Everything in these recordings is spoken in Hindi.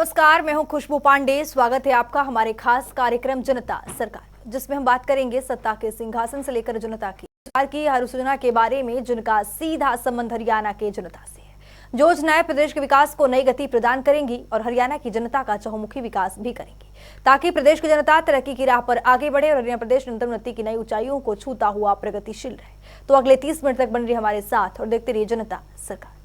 नमस्कार, मैं हूं खुशबू पांडे। स्वागत है आपका हमारे खास कार्यक्रम जनता सरकार, जिसमें हम बात करेंगे सत्ता के सिंहासन से लेकर जनता की सरकार की हर योजना के बारे में, जिनका सीधा संबंध हरियाणा के जनता से है। जो योजनाएं प्रदेश के विकास को नई गति प्रदान करेंगी और हरियाणा की जनता का चहुमुखी विकास भी करेंगी, ताकि प्रदेश की जनता तरक्की की राह पर आगे बढ़े और हरियाणा प्रदेश निरंतर उन्नति की नई ऊंचाइयों को छूता हुआ प्रगतिशील रहे। तो अगले 30 मिनट तक बन रही हमारे साथ और देखते रहिए जनता सरकार।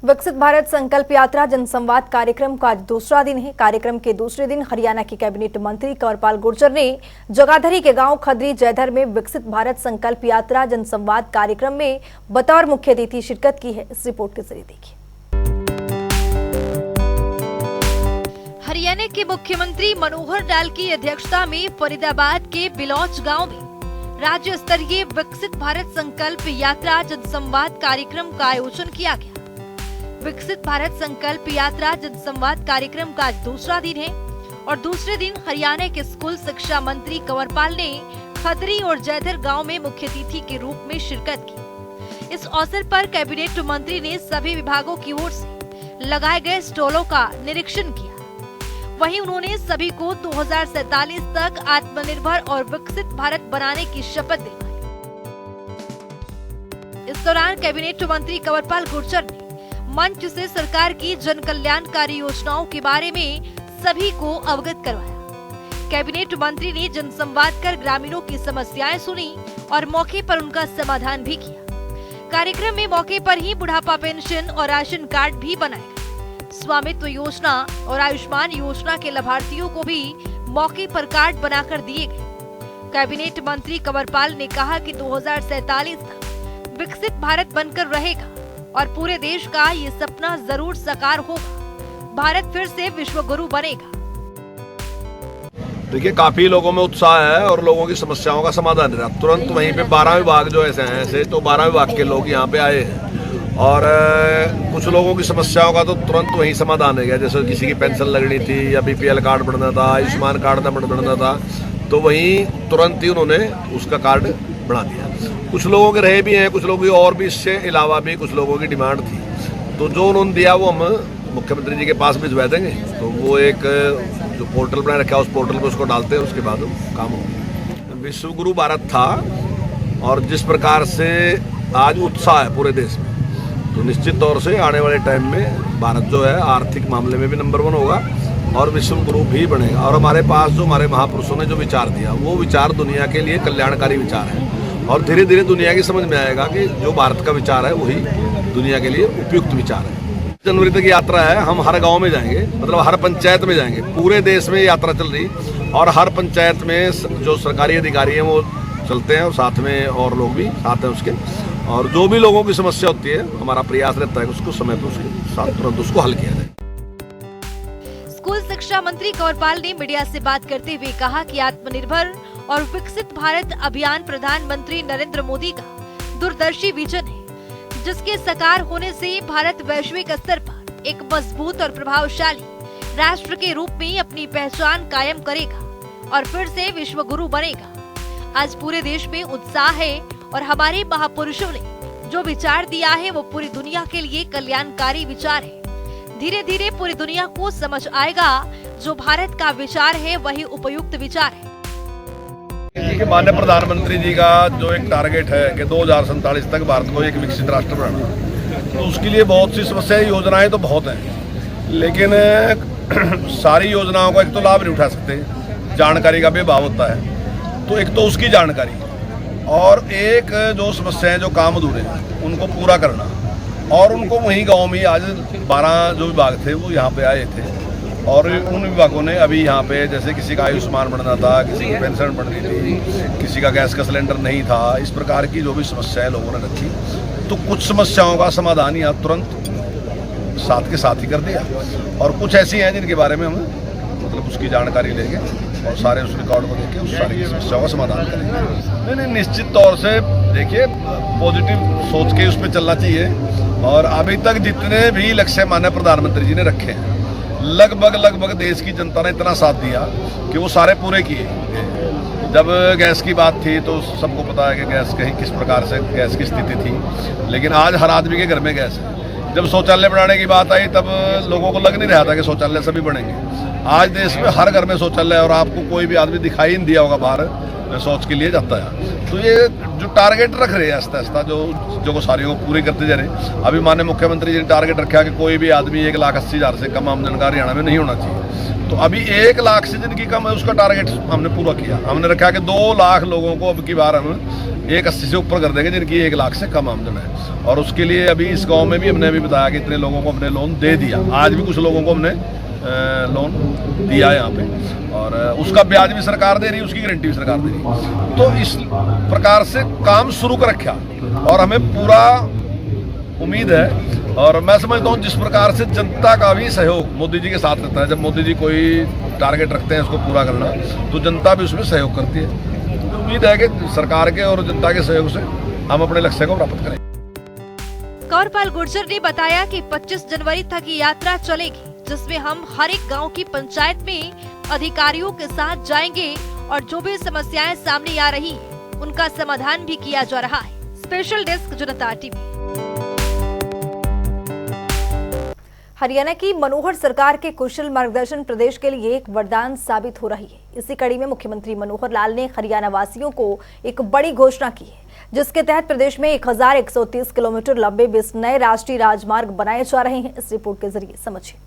विकसित भारत संकल्प यात्रा जनसंवाद कार्यक्रम का आज दूसरा दिन है। कार्यक्रम के दूसरे दिन हरियाणा के कैबिनेट मंत्री कंवरपाल गुर्जर ने जगाधरी के गांव खदरी जयधर में विकसित भारत संकल्प यात्रा जनसंवाद कार्यक्रम में बतौर मुख्य अतिथि शिरकत की है। इस रिपोर्ट के जरिए देखिए। हरियाणा के मुख्यमंत्री मनोहर लाल की अध्यक्षता में फरीदाबाद के बिलौच गाँव में राज्य स्तरीय विकसित भारत संकल्प यात्रा जनसंवाद कार्यक्रम का आयोजन किया गया। विकसित भारत संकल्प यात्रा जनसंवाद कार्यक्रम का आज दूसरा दिन है और दूसरे दिन हरियाणा के स्कूल शिक्षा मंत्री कंवरपाल ने खदरी और जयधर गांव में मुख्य अतिथि के रूप में शिरकत की। इस अवसर पर कैबिनेट मंत्री ने सभी विभागों की ओर से लगाए गए स्टॉलों का निरीक्षण किया। वहीं उन्होंने सभी को 2047 तक आत्मनिर्भर और विकसित भारत बनाने की शपथ दिलवाई। इस दौरान कैबिनेट मंत्री कंवरपाल गुर्जर ने मंच से सरकार की जन कल्याणकारी योजनाओं के बारे में सभी को अवगत करवाया। कैबिनेट मंत्री ने जनसंवाद कर ग्रामीणों की समस्याएं सुनी और मौके पर उनका समाधान भी किया। कार्यक्रम में मौके पर ही बुढ़ापा पेंशन और राशन कार्ड भी बनाए गए। स्वामित्व योजना और आयुष्मान योजना के लाभार्थियों को भी मौके पर कार्ड बनाकर दिए गए। कैबिनेट मंत्री कंवरपाल ने कहा कि 2047 तक विकसित भारत बनकर रहेगा और पूरे देश का ये सपना जरूर साकार होगा। भारत फिर से विश्व गुरु बनेगा। देखिए, काफी लोगों में उत्साह है और लोगों की समस्याओं का समाधान है। तुरंत वहीं पे 12 विभाग जो ऐसे तो 12 विभाग के लोग यहाँ पे आए हैं और कुछ लोगों की समस्याओं का तो तुरंत वहीं समाधान है गया। जैसे किसी की पेंशन लगनी थी या बीपीएल कार्ड बनना था, आयुष्मान कार्ड बनना था, तो वहीं तुरंत ही उन्होंने उसका कार्ड बना दिया। कुछ लोगों के रहे भी हैं, कुछ लोगों की और भी इससे अलावा भी कुछ लोगों की डिमांड थी, तो जो उन्होंने दिया वो हम मुख्यमंत्री जी के पास भिजवा देंगे। तो वो एक जो पोर्टल बना रखा है उस पोर्टल पे उसको डालते हैं, उसके बाद काम होगा। विश्व गुरु भारत था और जिस प्रकार से आज उत्साह है पूरे देश में, तो निश्चित तौर से आने वाले टाइम में भारत जो है आर्थिक मामले में भी नंबर 1 होगा और विश्व गुरु भी बनेगा। और हमारे पास जो हमारे महापुरुषों ने जो विचार दिया वो विचार दुनिया के लिए कल्याणकारी विचार है और धीरे धीरे दुनिया की समझ में आएगा कि जो भारत का विचार है वही दुनिया के लिए उपयुक्त विचार है। जनवरी तक यात्रा है, हम हर गांव में जाएंगे, मतलब हर पंचायत में जाएंगे। पूरे देश में यात्रा चल रही और हर पंचायत में जो सरकारी अधिकारी हैं वो चलते हैं और साथ में और लोग भी साथ हैं उसके। और जो भी लोगों की समस्या होती है हमारा प्रयास रहता है उसको समय पर उसके साथ तुरंत उसको हल किया जाए। स्कूल शिक्षा मंत्री कंवरपाल ने मीडिया से बात करते हुए कहा कि आत्मनिर्भर और विकसित भारत अभियान प्रधानमंत्री नरेंद्र मोदी का दूरदर्शी विजन है, जिसके साकार होने से भारत वैश्विक स्तर पर एक मजबूत और प्रभावशाली राष्ट्र के रूप में अपनी पहचान कायम करेगा और फिर से विश्व गुरु बनेगा। आज पूरे देश में उत्साह है और हमारे महापुरुषों ने जो विचार दिया है वो पूरी दुनिया के लिए कल्याणकारी विचार है। धीरे धीरे पूरी दुनिया को समझ आएगा जो भारत का विचार है वही उपयुक्त विचार है। माननीय प्रधानमंत्री जी का जो एक टारगेट है कि 2047 तक भारत को एक विकसित राष्ट्र बनाना, तो उसके लिए बहुत सी समस्याएं, योजनाएं तो बहुत हैं, लेकिन सारी योजनाओं का एक तो लाभ नहीं उठा सकते, जानकारी का भी अभाव होता है। तो एक तो उसकी जानकारी और एक जो समस्याएं जो काम अधूरे हैं उनको पूरा करना और उनको वहीं गाँव में आज 12 जो विभाग थे वो यहाँ पे आए थे और उन विभागों ने अभी यहाँ पे जैसे किसी का आयुष्मान बनना था, किसी की पेंशन बननी थी, किसी का गैस का सिलेंडर नहीं था, इस प्रकार की जो भी समस्याएं लोगों ने रखी, तो कुछ समस्याओं का समाधान यहाँ तुरंत साथ के साथ ही कर दिया और कुछ ऐसी हैं जिनके बारे में हम मतलब उसकी जानकारी लेंगे और सारे उस रिकॉर्ड को देखें, उस सारी समस्याओं का समाधान करेंगे। नहीं, निश्चित तौर से देखिए पॉजिटिव सोच के उस पर चलना चाहिए और अभी तक जितने भी लक्ष्य माननीय प्रधानमंत्री जी ने रखे हैं लगभग देश की जनता ने इतना साथ दिया कि वो सारे पूरे किए। जब गैस की बात थी तो सबको पता है कि गैस कहीं किस प्रकार से गैस की स्थिति थी, लेकिन आज हर आदमी के घर में गैस है। जब शौचालय बनाने की बात आई तब लोगों को लग नहीं रहा था कि शौचालय सभी बनेंगे। आज देश में हर घर में शौचालय, और आपको कोई भी आदमी दिखाई नहीं दिया होगा बाहर शौच के लिए जाता है। तो ये जो टारगेट रख रहे हैं आस्ता आस्ता जो सारी को पूरी करते जा रहे। अभी माननीय मुख्यमंत्री जी ने टारगेट रखा कि कोई भी आदमी 1,80,000 से कम आमदन का हरियाणा में नहीं होना चाहिए। तो अभी 1 लाख से जिनकी कम है उसका टारगेट हमने पूरा किया। हमने रखा कि 2 लाख लोगों को अब की बार हम 1,80 से ऊपर कर देंगे जिनकी 1 लाख से कम आमदन है। और उसके लिए अभी इस गाँव में भी हमने अभी बताया कि इतने लोगों को हमने लोन दे दिया। आज भी कुछ लोगों को हमने लोन दिया है यहाँ पे, और उसका ब्याज भी सरकार दे रही है, उसकी गारंटी भी सरकार दे रही है। तो इस प्रकार से काम शुरू कर रखा और हमें पूरा उम्मीद है। और मैं समझता हूँ जिस प्रकार से जनता का भी सहयोग मोदी जी के साथ रहता है, जब मोदी जी कोई टारगेट रखते हैं उसको पूरा करना, तो जनता भी उसमें सहयोग करती है। तो उम्मीद है कि सरकार के और जनता के सहयोग से हम अपने लक्ष्य को प्राप्त करें। कंवरपाल गुर्जर ने बताया कि 25 जनवरी तक ये यात्रा चलेगी, जिसमें हम हर एक गांव की पंचायत में अधिकारियों के साथ जाएंगे और जो भी समस्याएं सामने आ रही हैं, उनका समाधान भी किया जा रहा है। स्पेशल डेस्क जनता टीवी। हरियाणा की मनोहर सरकार के कुशल मार्गदर्शन प्रदेश के लिए एक वरदान साबित हो रही है। इसी कड़ी में मुख्यमंत्री मनोहर लाल ने हरियाणा वासियों को एक बड़ी घोषणा की है, जिसके तहत प्रदेश में 1130 किलोमीटर लंबे 20 नए राष्ट्रीय राजमार्ग बनाए जा रहे हैं। इस रिपोर्ट के जरिए समझिए।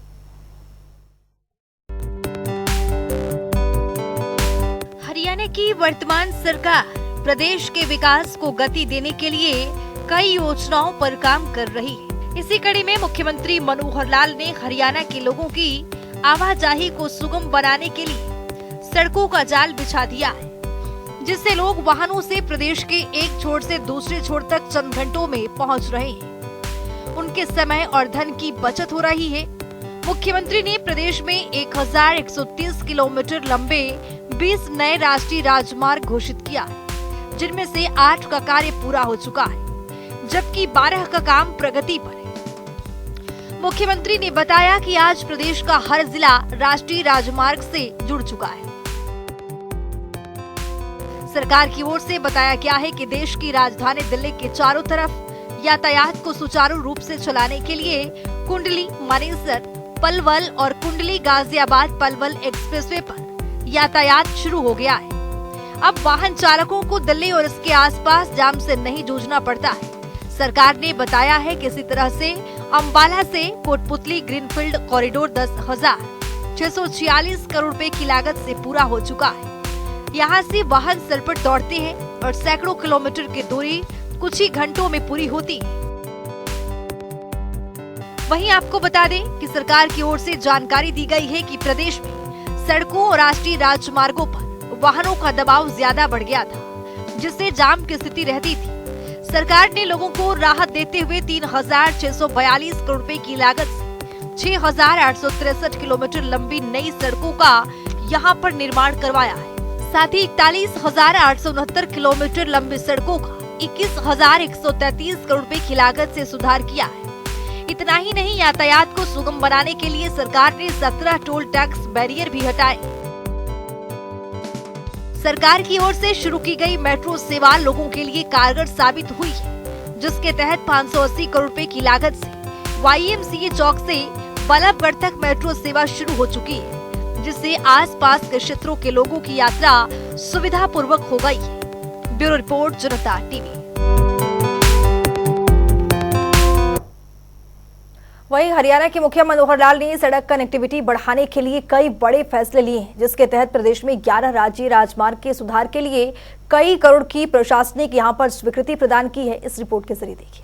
हरियाणा की वर्तमान सरकार प्रदेश के विकास को गति देने के लिए कई योजनाओं पर काम कर रही है। इसी कड़ी में मुख्यमंत्री मनोहर लाल ने हरियाणा के लोगों की आवाजाही को सुगम बनाने के लिए सड़कों का जाल बिछा दिया है, जिससे लोग वाहनों से प्रदेश के एक छोर से दूसरे छोर तक चंद घंटों में पहुंच रहे हैं। उनके समय और धन की बचत हो रही है। मुख्यमंत्री ने प्रदेश में 1130 किलोमीटर लंबे 20 नए राष्ट्रीय राजमार्ग घोषित किया है, जिनमें से 8 का कार्य पूरा हो चुका है, जबकि 12 का काम प्रगति पर है। मुख्यमंत्री ने बताया कि आज प्रदेश का हर जिला राष्ट्रीय राजमार्ग से जुड़ चुका है। सरकार की ओर से बताया गया है कि देश की राजधानी दिल्ली के चारों तरफ यातायात को सुचारू रूप से चलाने के लिए कुंडली मानेसर पलवल और कुंडली गाजियाबाद पलवल एक्सप्रेसवे पर यातायात शुरू हो गया है। अब वाहन चालकों को दिल्ली और इसके आसपास जाम से नहीं जूझना पड़ता है। सरकार ने बताया है कि इसी तरह से अंबाला से कोटपुतली ग्रीनफील्ड कॉरिडोर 10,646 करोड़ रुपए की लागत से पूरा हो चुका है। यहाँ से वाहन सरपट दौड़ते हैं और सैकड़ों किलोमीटर की दूरी कुछ ही घंटों में पूरी होती है। वहीं आपको बता दें कि सरकार की ओर से जानकारी दी गई है कि प्रदेश में सड़कों और राष्ट्रीय राजमार्गों पर वाहनों का दबाव ज्यादा बढ़ गया था, जिससे जाम की स्थिति रहती थी। सरकार ने लोगों को राहत देते हुए 3,642 करोड़ रुपए की लागत से 6,863 किलोमीटर लंबी नई सड़कों का यहां पर निर्माण करवाया है। साथ ही 41,869 किलोमीटर लंबी सड़कों का 21,133 करोड़ रुपए की लागत से सुधार किया है। इतना ही नहीं, यातायात को सुगम बनाने के लिए सरकार ने 17 टोल टैक्स बैरियर भी हटाए। सरकार की ओर से शुरू की गई मेट्रो सेवा लोगों के लिए कारगर साबित हुई है, जिसके तहत 580 करोड़ रुपए की लागत से YMCA चौक से बल्लभगढ़ तक मेट्रो सेवा शुरू हो चुकी है, जिससे आसपास के क्षेत्रों के लोगों की यात्रा सुविधा पूर्वक हो गई है। ब्यूरो रिपोर्ट, जनता टीवी। वहीं हरियाणा के मुखिया मनोहर लाल ने सड़क कनेक्टिविटी बढ़ाने के लिए कई बड़े फैसले लिए हैं, जिसके तहत प्रदेश में 11 राज्य राजमार्ग के सुधार के लिए कई करोड़ की प्रशासनिक यहां पर स्वीकृति प्रदान की है। इस रिपोर्ट के जरिए देखिए।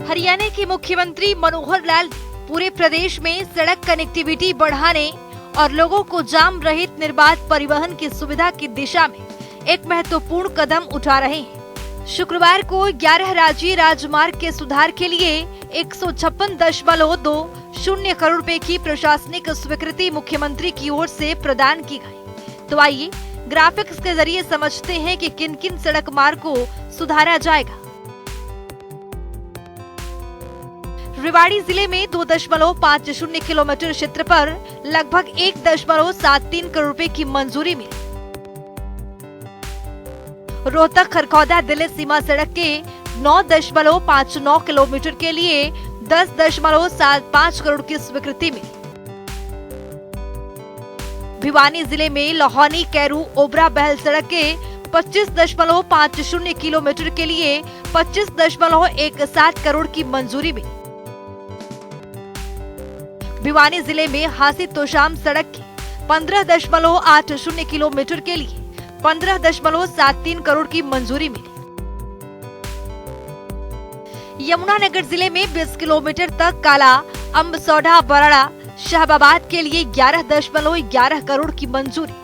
हरियाणा के मुख्यमंत्री मनोहर लाल पूरे प्रदेश में सड़क कनेक्टिविटी बढ़ाने और लोगों को जाम रहित निर्बाध परिवहन की सुविधा की दिशा में एक महत्वपूर्ण कदम उठा रहे हैं। शुक्रवार को 11 राज्य राजमार्ग के सुधार के लिए 156.20 करोड़ रुपए की प्रशासनिक स्वीकृति मुख्यमंत्री की ओर से प्रदान की गई। तो आइए ग्राफिक्स के जरिए समझते हैं कि किन किन सड़क मार्ग को सुधारा जाएगा। रेवाड़ी जिले में 2.50 किलोमीटर क्षेत्र पर लगभग 1.73 करोड़ रुपए की मंजूरी मिली। रोहतक खरखौदा दिल्ली सीमा सड़क के 9.59 किलोमीटर के लिए 10.75 करोड़ की स्वीकृति मिली। भिवानी जिले में लोहानी कैरू ओबरा बहल सड़क के 25.50 किलोमीटर के लिए 25.17 करोड़ की मंजूरी मिली। भिवानी जिले में हासी तोशाम सड़क की 15.80 किलोमीटर के लिए 15.73 करोड़ की मंजूरी मिली। यमुनानगर जिले में 20 किलोमीटर तक काला अम्बसौडा बराड़ा शाहबाद के लिए 11.11 करोड़ की मंजूरी।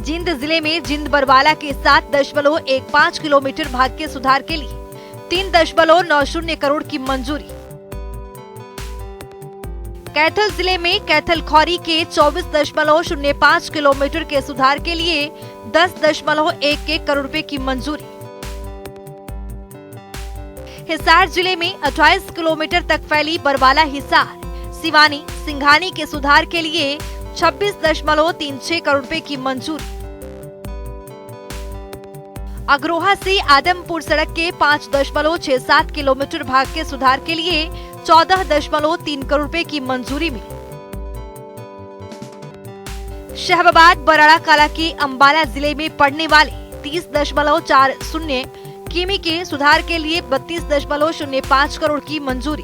जींद जिले में जींद बरवाला के 7.15 किलोमीटर भाग के सुधार के लिए 3.90 करोड़ की मंजूरी। कैथल जिले में कैथल खौरी के 24.05 किलोमीटर के सुधार के लिए 10.11 करोड़ रुपए की मंजूरी। हिसार जिले में 28 किलोमीटर तक फैली बरवाला हिसार सिवानी सिंघानी के सुधार के लिए 26.36 करोड़ रुपए की मंजूरी। अग्रोहा से आदमपुर सड़क के 5.67 किलोमीटर भाग के सुधार के लिए 14.3 करोड़ रुपए की मंजूरी मिली। शाहबाद बराड़ा काला के अंबाला जिले में पड़ने वाले 30.40 किमी के सुधार के लिए 32.05 करोड़ की मंजूरी।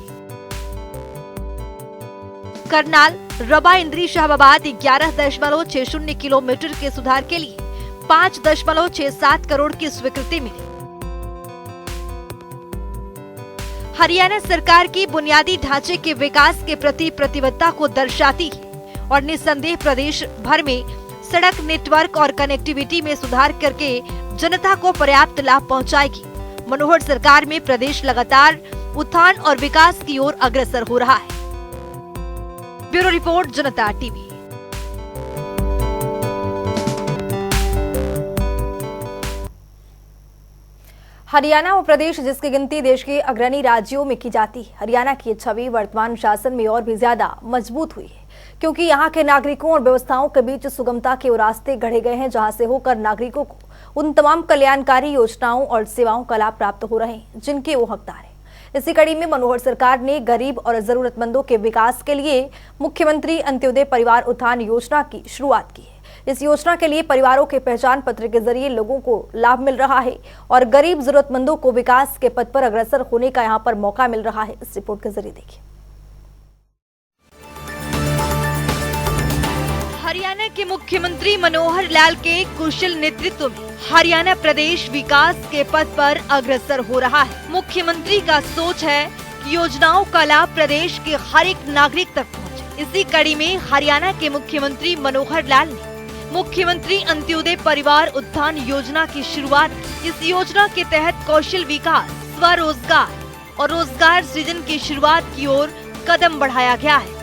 करनाल रबा इंद्री शाहबाद 11.60 किलोमीटर के सुधार के लिए 5.67 करोड़ की स्वीकृति मिली। हरियाणा सरकार की बुनियादी ढांचे के विकास के प्रति प्रतिबद्धता को दर्शाती है और निस्संदेह प्रदेश भर में सड़क नेटवर्क और कनेक्टिविटी में सुधार करके जनता को पर्याप्त लाभ पहुंचाएगी। मनोहर सरकार में प्रदेश लगातार उत्थान और विकास की ओर अग्रसर हो रहा है। ब्यूरो रिपोर्ट, जनता टीवी। हरियाणा वो प्रदेश जिसकी गिनती देश के अग्रणी राज्यों में की जाती है। हरियाणा की छवि वर्तमान शासन में और भी ज्यादा मजबूत हुई है, क्योंकि यहाँ के नागरिकों और व्यवस्थाओं के बीच सुगमता के वो रास्ते गढ़े गए हैं, जहाँ से होकर नागरिकों को उन तमाम कल्याणकारी योजनाओं और सेवाओं का लाभ प्राप्त हो रहे हैं जिनके वो हकदार हैं। इसी कड़ी में मनोहर सरकार ने गरीब और जरूरतमंदों के विकास के लिए मुख्यमंत्री अंत्योदय परिवार उत्थान योजना की शुरुआत की है। इस योजना के लिए परिवारों के पहचान पत्र के जरिए लोगों को लाभ मिल रहा है और गरीब जरूरतमंदों को विकास के पथ पर अग्रसर होने का यहाँ पर मौका मिल रहा है। इस रिपोर्ट के जरिए देखिए। हरियाणा के मुख्यमंत्री मनोहर लाल के कुशल नेतृत्व में हरियाणा प्रदेश विकास के पथ पर अग्रसर हो रहा है। मुख्यमंत्री का सोच है कि योजनाओं का लाभ प्रदेश के हर एक नागरिक तक पहुंचे। इसी कड़ी में हरियाणा के मुख्यमंत्री मनोहर लाल ने मुख्यमंत्री अंत्योदय परिवार उत्थान योजना की शुरुआत की। इस योजना के तहत कौशल विकास, स्वरोजगार और रोजगार सृजन की शुरुआत की ओर कदम बढ़ाया गया है,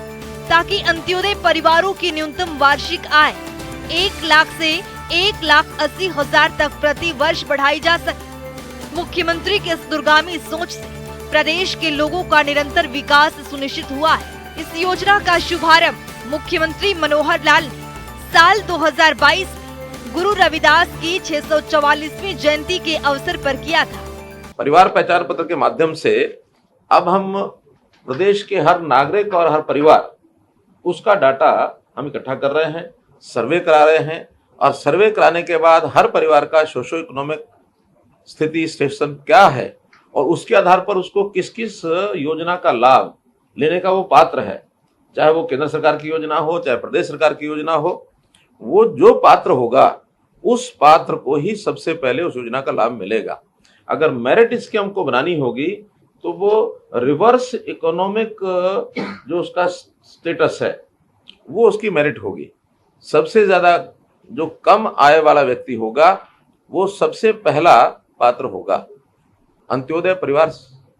ताकि अंत्योदय परिवारों की न्यूनतम वार्षिक आय 1 लाख से 1,80,000 तक प्रति वर्ष बढ़ाई जा सके। मुख्यमंत्री के इस दूरगामी सोच से प्रदेश के लोगों का निरंतर विकास सुनिश्चित हुआ है। इस योजना का शुभारंभ मुख्यमंत्री मनोहर लाल ने साल 2022 में गुरु रविदास की 644वीं जयंती के अवसर पर किया था। परिवार पहचान पत्र के माध्यम से अब हम प्रदेश के हर नागरिक और हर परिवार उसका डाटा हम इकट्ठा कर रहे हैं, सर्वे करा रहे हैं और सर्वे कराने के बाद हर परिवार का सोशो इकोनॉमिक स्थिति स्टेशन क्या है और उसके आधार पर उसको किस किस योजना का लाभ लेने का वो पात्र है, चाहे वो केंद्र सरकार की योजना हो चाहे प्रदेश सरकार की योजना हो, वो जो पात्र होगा उस पात्र को ही सबसे पहले उस योजना का लाभ मिलेगा। अगर मेरिट स्कीम हमको बनानी होगी तो वो रिवर्स इकोनॉमिक जो उसका स्टेटस है वो उसकी मेरिट होगी। सबसे ज्यादा जो कम आय वाला व्यक्ति होगा वो सबसे पहला पात्र होगा। अंत्योदय परिवार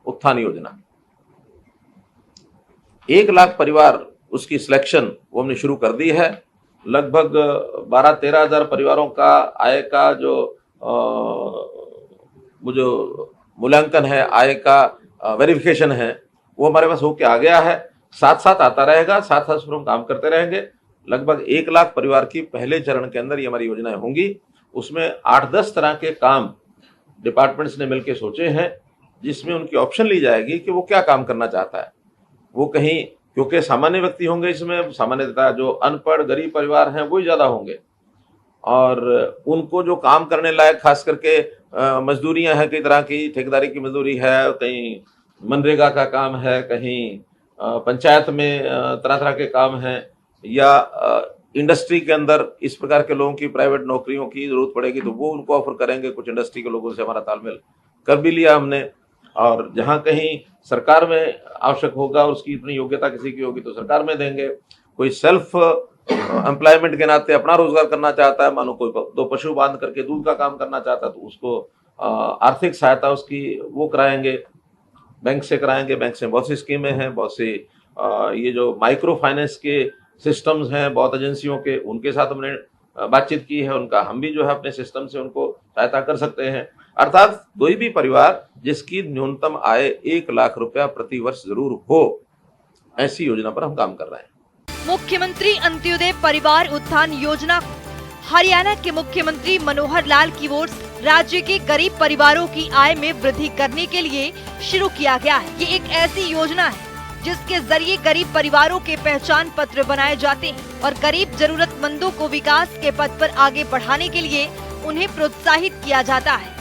उत्थान योजना 1 लाख परिवार उसकी सिलेक्शन वो हमने शुरू कर दी है। लगभग 12-13 हजार परिवारों का आय का जो मूल्यांकन है, आय का वेरिफिकेशन है वो हमारे पास होके आ गया है, साथ साथ आता रहेगा, साथ साथ हम काम करते रहेंगे। लगभग 1 लाख परिवार की पहले चरण के अंदर ये हमारी योजनाएं होंगी। उसमें 8-10 तरह के काम डिपार्टमेंट्स ने मिलकर सोचे हैं, जिसमें उनकी ऑप्शन ली जाएगी कि वो क्या काम करना चाहता है। वो कहीं, क्योंकि सामान्य व्यक्ति होंगे इसमें, सामान्यतः जो अनपढ़ गरीब परिवार हैं वो ही ज्यादा होंगे, और उनको जो काम करने लायक खास करके मजदूरियां हैं, कई तरह की ठेकेदारी की मजदूरी है, कहीं मनरेगा का काम है, कहीं पंचायत में तरह तरह के काम हैं, या इंडस्ट्री के अंदर इस प्रकार के लोगों की प्राइवेट नौकरियों की जरूरत पड़ेगी तो वो उनको ऑफर करेंगे। कुछ इंडस्ट्री के लोगों से हमारा तालमेल कर भी लिया हमने, और जहां कहीं सरकार में आवश्यक होगा, उसकी इतनी योग्यता किसी की होगी तो सरकार में देंगे। कोई सेल्फ एम्प्लॉयमेंट के नाते अपना रोजगार करना चाहता है, मानो कोई 2 पशु बांध करके दूध का काम करना चाहता है तो उसको आर्थिक सहायता उसकी वो कराएंगे, बैंक से कराएंगे। बैंक से बहुत सी स्कीमें हैं, बहुत सी ये जो माइक्रो फाइनेंस के सिस्टम्स हैं बहुत एजेंसियों के, उनके साथ हमने बातचीत की है, उनका हम भी जो है अपने सिस्टम से उनको सहायता कर सकते हैं। अर्थात कोई भी परिवार जिसकी न्यूनतम आय 1 लाख रुपया प्रति वर्ष जरूर हो, ऐसी योजना पर हम काम कर रहे हैं। मुख्यमंत्री अंत्योदय परिवार उत्थान योजना को हरियाणा के मुख्यमंत्री मनोहर लाल की ओर से राज्य के गरीब परिवारों की आय में वृद्धि करने के लिए शुरू किया गया है। ये एक ऐसी योजना है जिसके जरिए गरीब परिवारों के पहचान पत्र बनाए जाते हैं और गरीब जरूरतमंदों को विकास के पथ पर आगे बढ़ाने के लिए उन्हें प्रोत्साहित किया जाता है।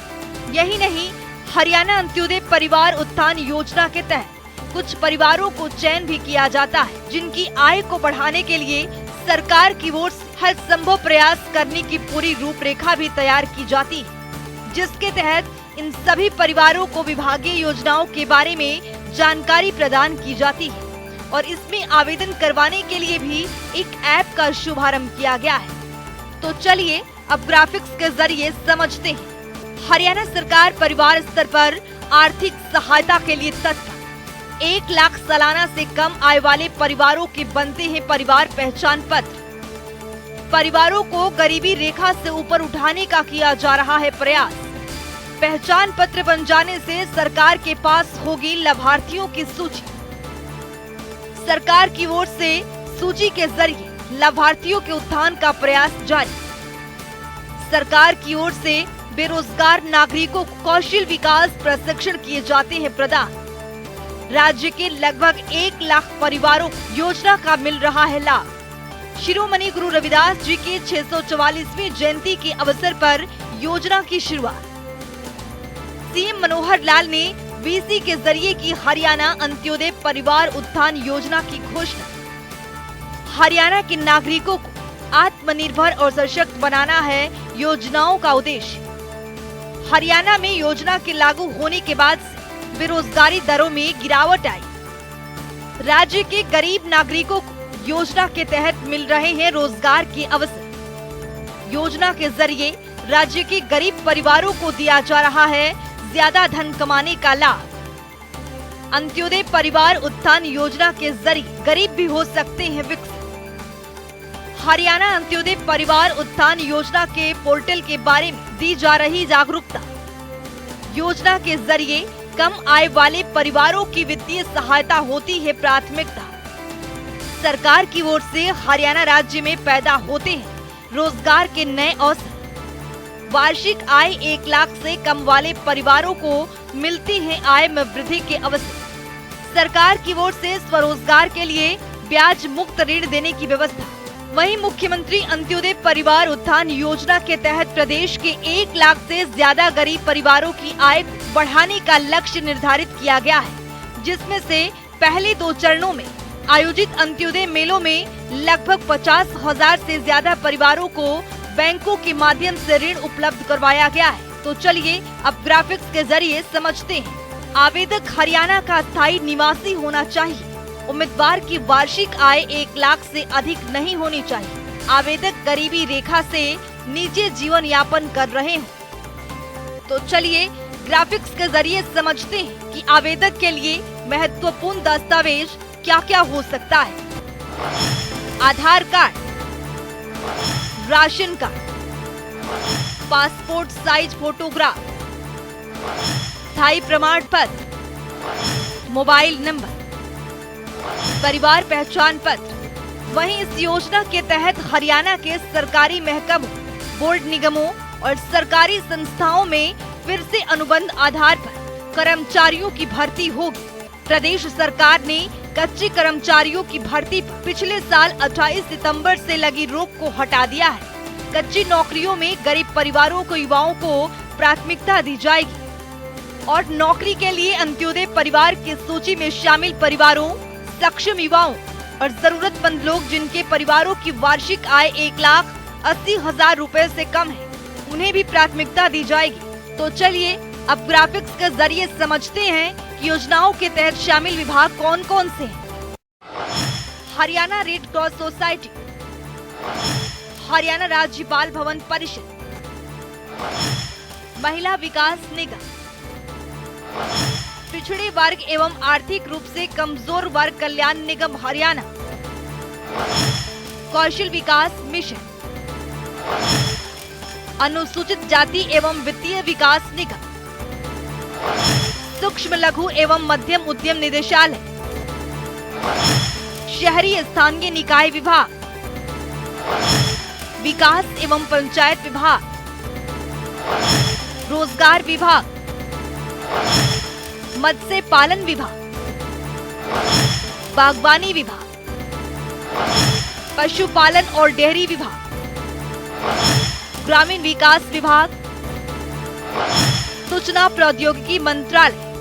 यही नहीं, हरियाणा अंत्योदय परिवार उत्थान योजना के तहत कुछ परिवारों को चयन भी किया जाता है, जिनकी आय को बढ़ाने के लिए सरकार की ओर से हर संभव प्रयास करने की पूरी रूपरेखा भी तैयार की जाती है, जिसके तहत इन सभी परिवारों को विभागीय योजनाओं के बारे में जानकारी प्रदान की जाती है और इसमें आवेदन करवाने के लिए भी एक ऐप का शुभारंभ किया गया है। तो चलिए अब ग्राफिक्स के जरिए समझते हैं हरियाणा सरकार परिवार स्तर पर आर्थिक सहायता के लिए तत्पर। 1 लाख सालाना से कम आय वाले परिवारों के बनते हैं परिवार पहचान पत्र। परिवारों को गरीबी रेखा से ऊपर उठाने का किया जा रहा है प्रयास। पहचान पत्र बन जाने से सरकार के पास होगी लाभार्थियों की सूची। सरकार की ओर से सूची के जरिए लाभार्थियों के उत्थान का प्रयास जारी। सरकार की ओर से बेरोजगार नागरिकों को कौशल विकास प्रशिक्षण किए जाते हैं प्रदान। राज्य के लगभग 1 लाख परिवारों को योजना का मिल रहा है लाभ। शिरोमणि गुरु रविदास जी के 644वीं जयंती के अवसर पर योजना की शुरुआत। सीएम मनोहर लाल ने वीसी के जरिए की हरियाणा अंत्योदय परिवार उत्थान योजना की घोषणा। हरियाणा के नागरिकों को आत्मनिर्भर और सशक्त बनाना है योजनाओं का उद्देश्य। हरियाणा में योजना के लागू होने के बाद से बेरोजगारी दरों में गिरावट आई। राज्य के गरीब नागरिकों को योजना के तहत मिल रहे हैं रोजगार के अवसर। योजना के जरिए राज्य के गरीब परिवारों को दिया जा रहा है ज्यादा धन कमाने का लाभ। अंत्योदय परिवार उत्थान योजना के जरिए गरीब भी हो सकते हैं विकसित। हरियाणा अंत्योदय परिवार उत्थान योजना के पोर्टल के बारे में दी जा रही जागरूकता। योजना के जरिए कम आय वाले परिवारों की वित्तीय सहायता होती है प्राथमिकता। सरकार की ओर से हरियाणा राज्य में पैदा होते हैं रोजगार के नए अवसर। वार्षिक आय 1 लाख से कम वाले परिवारों को मिलती है आय में वृद्धि के अवसर। सरकार की ओर से स्वरोजगार के लिए ब्याज मुक्त ऋण देने की व्यवस्था। वहीं मुख्यमंत्री अंत्योदय परिवार उत्थान योजना के तहत प्रदेश के 1 लाख से ज्यादा गरीब परिवारों की आय बढ़ाने का लक्ष्य निर्धारित किया गया है, जिसमें से पहले 2 चरणों में आयोजित अंत्योदय मेलों में लगभग 50,000 से ज्यादा परिवारों को बैंकों के माध्यम से ऋण उपलब्ध करवाया गया है। तो चलिए अब ग्राफिक्स के जरिए समझते हैं। आवेदक हरियाणा का स्थायी निवासी होना चाहिए। उम्मीदवार की वार्षिक आय 1 लाख से अधिक नहीं होनी चाहिए। आवेदक गरीबी रेखा से नीचे जीवन यापन कर रहे हो। तो चलिए ग्राफिक्स के जरिए समझते हैं कि आवेदक के लिए महत्वपूर्ण दस्तावेज क्या क्या हो सकता है। Aadhaar card, ration card, passport size photograph, स्थायी प्रमाण पत्र, मोबाइल नंबर, परिवार पहचान पत्र। वहीं इस योजना के तहत हरियाणा के सरकारी महकमों, बोर्ड निगमों और सरकारी संस्थाओं में फिर से अनुबंध आधार पर कर्मचारियों की भर्ती होगी। प्रदेश सरकार ने कच्चे कर्मचारियों की भर्ती पर पिछले साल 28 सितंबर से लगी रोक को हटा दिया है। कच्ची नौकरियों में गरीब परिवारों को, युवाओं को प्राथमिकता दी जाएगी और नौकरी के लिए अंत्योदय परिवार की सूची में शामिल परिवारों, सक्षम युवाओं और जरूरतमंद लोग जिनके परिवारों की वार्षिक आय 1,80,000 रुपए से कम है, उन्हें भी प्राथमिकता दी जाएगी। तो चलिए अब ग्राफिक्स के जरिए समझते हैं कि योजनाओं के तहत शामिल विभाग कौन कौन से हैं। Haryana red cross society, Haryana राज्य बाल भवन परिषद, महिला विकास निगम, पिछड़े वर्ग एवं आर्थिक रूप से कमजोर वर्ग कल्याण निगम हरियाणा, कौशल विकास मिशन, अनुसूचित जाति एवं वित्तीय विकास निगम, सूक्ष्म लघु एवं मध्यम उद्यम निदेशालय, शहरी स्थानीय निकाय विभाग, विकास एवं पंचायत विभाग, रोजगार विभाग, मत्स्य पालन विभाग, बागवानी विभाग, पशुपालन और डेयरी विभाग, ग्रामीण विकास विभाग, सूचना प्रौद्योगिकी मंत्रालय।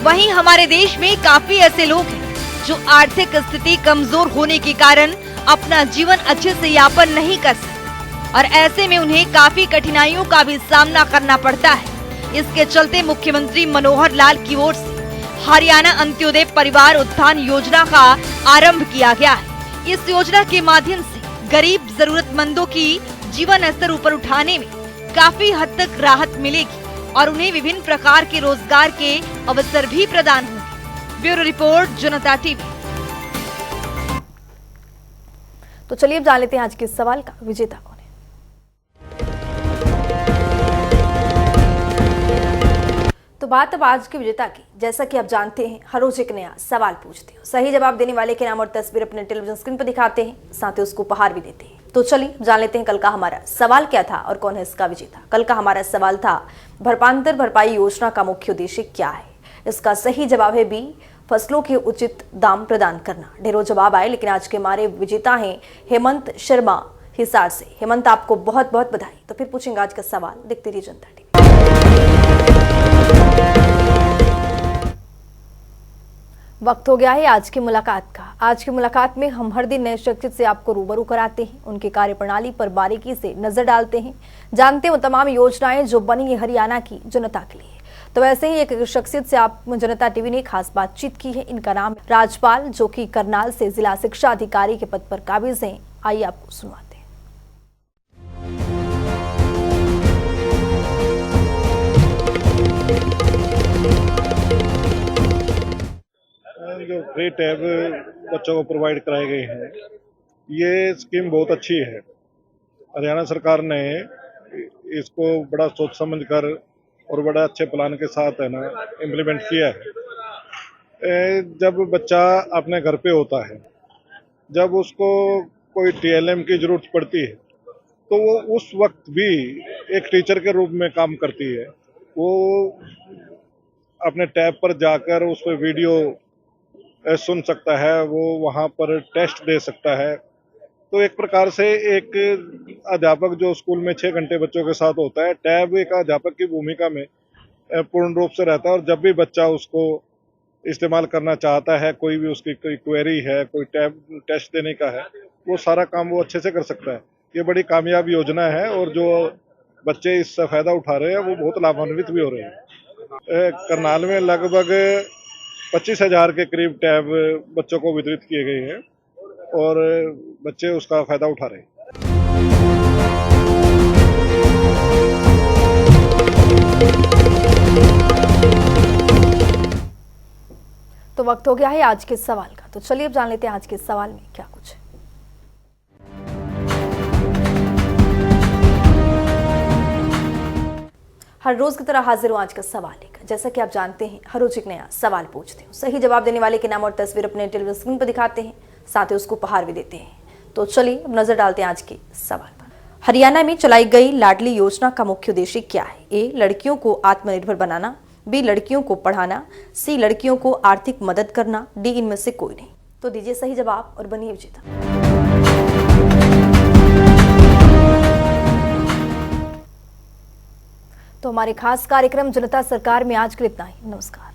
वहीं हमारे देश में काफी ऐसे लोग हैं जो आर्थिक स्थिति कमजोर होने के कारण अपना जीवन अच्छे से यापन नहीं कर सकते और ऐसे में उन्हें काफी कठिनाइयों का भी सामना करना पड़ता है। इसके चलते मुख्यमंत्री मनोहर लाल की ओर से हरियाणा अंत्योदय परिवार उत्थान योजना का आरंभ किया गया है। इस योजना के माध्यम से गरीब जरूरतमंदों की जीवन स्तर ऊपर उठाने में काफी हद तक राहत मिलेगी और उन्हें विभिन्न प्रकार के रोजगार के अवसर भी प्रदान होंगे। ब्यूरो रिपोर्ट, जनता टीवी। तो चलिए अब जान लेते हैं आज के इस सवाल का विजेता कौन है। तो बात अब आज के विजेता की। जैसा कि आप जानते हैं, हर रोज एक नया सवाल पूछते हैं, सही जवाब देने वाले के नाम और तस्वीर अपने टेलीविजन स्क्रीन पर दिखाते हैं, साथ ही उसको उपहार भी देते हैं। तो चलिए जान लेते हैं कल का हमारा सवाल क्या था और कौन है इसका विजेता। कल का हमारा सवाल था, भरपांतर भरपाई योजना का मुख्य उद्देश्य क्या है। इसका सही जवाब है बी, फसलों के उचित दाम प्रदान करना। ढेरों जवाब आए, लेकिन आज के हमारे विजेता हैं हेमंत शर्मा हिसार से। हेमंत, आपको बहुत बहुत बधाई। तो फिर पूछेंगे आज का सवाल, देखते रहिए जनता टीवी। वक्त हो गया है आज की मुलाकात का। आज की मुलाकात में हम हर दिन नए शख्सियत से आपको रूबरू कराते हैं, उनकी कार्यप्रणाली पर बारीकी से नजर डालते हैं, जानते हैं वो तमाम योजनाएं जो बनी है हरियाणा की जनता के लिए। तो वैसे ही एक शख्सियत से आप जनता टीवी ने खास बातचीत की है। इनका नाम राजपाल, जो कि करनाल से जिला शिक्षा अधिकारी के पद पर काबिज हैं। आइए आपको सुनवाते हैं। जो फ्री टैब बच्चों को प्रोवाइड कराए गए हैं, ये स्कीम बहुत अच्छी है। हरियाणा सरकार ने इसको बड़ा सोच समझ कर और बड़ा अच्छे प्लान के साथ है ना इम्प्लीमेंट किया है। जब बच्चा अपने घर पे होता है, जब उसको कोई TLM की जरूरत पड़ती है, तो वो उस वक्त भी एक टीचर के रूप में काम करती है। वो अपने टैब पर जाकर उस पर वीडियो सुन सकता है, वो वहाँ पर टेस्ट दे सकता है। तो एक प्रकार से एक अध्यापक जो स्कूल में 6 घंटे बच्चों के साथ होता है, टैब एक अध्यापक की भूमिका में पूर्ण रूप से रहता है। और जब भी बच्चा उसको इस्तेमाल करना चाहता है, कोई भी उसकी कोई क्वेरी है, कोई टैब टेस्ट देने का है, वो सारा काम वो अच्छे से कर सकता है। ये बड़ी कामयाब योजना है और जो बच्चे इससे फायदा उठा रहे हैं वो बहुत लाभान्वित भी हो रहे हैं। करनाल में लगभग 25,000 के करीब टैब बच्चों को वितरित किए गए हैं और बच्चे उसका फायदा उठा रहे हैं। तो वक्त हो गया है आज के सवाल का। तो चलिए अब जान लेते हैं आज के सवाल में क्या कुछ है। हर रोज की तरह हाजिर हूं आज का सवाल लेकर। जैसा कि आप जानते हैं हर रोज एक नया सवाल पूछते हैं, सही जवाब देने वाले के नाम और तस्वीर अपने टेलीविजन स्क्रीन पर दिखाते हैं, साथ ही उसको उपहार भी देते हैं। तो चलिए अब नजर डालते हैं आज के सवाल पर। हरियाणा में चलाई गई लाडली योजना का मुख्य उद्देश्य क्या है? ए, लड़कियों को आत्मनिर्भर बनाना, बी, लड़कियों को पढ़ाना, सी, लड़कियों को आर्थिक मदद करना, डी, इनमें से कोई नहीं। तो दीजिए सही जवाब और बनिए विजेता। तो हमारे खास कार्यक्रम जनता सरकार में आज के लिए इतना ही। नमस्कार।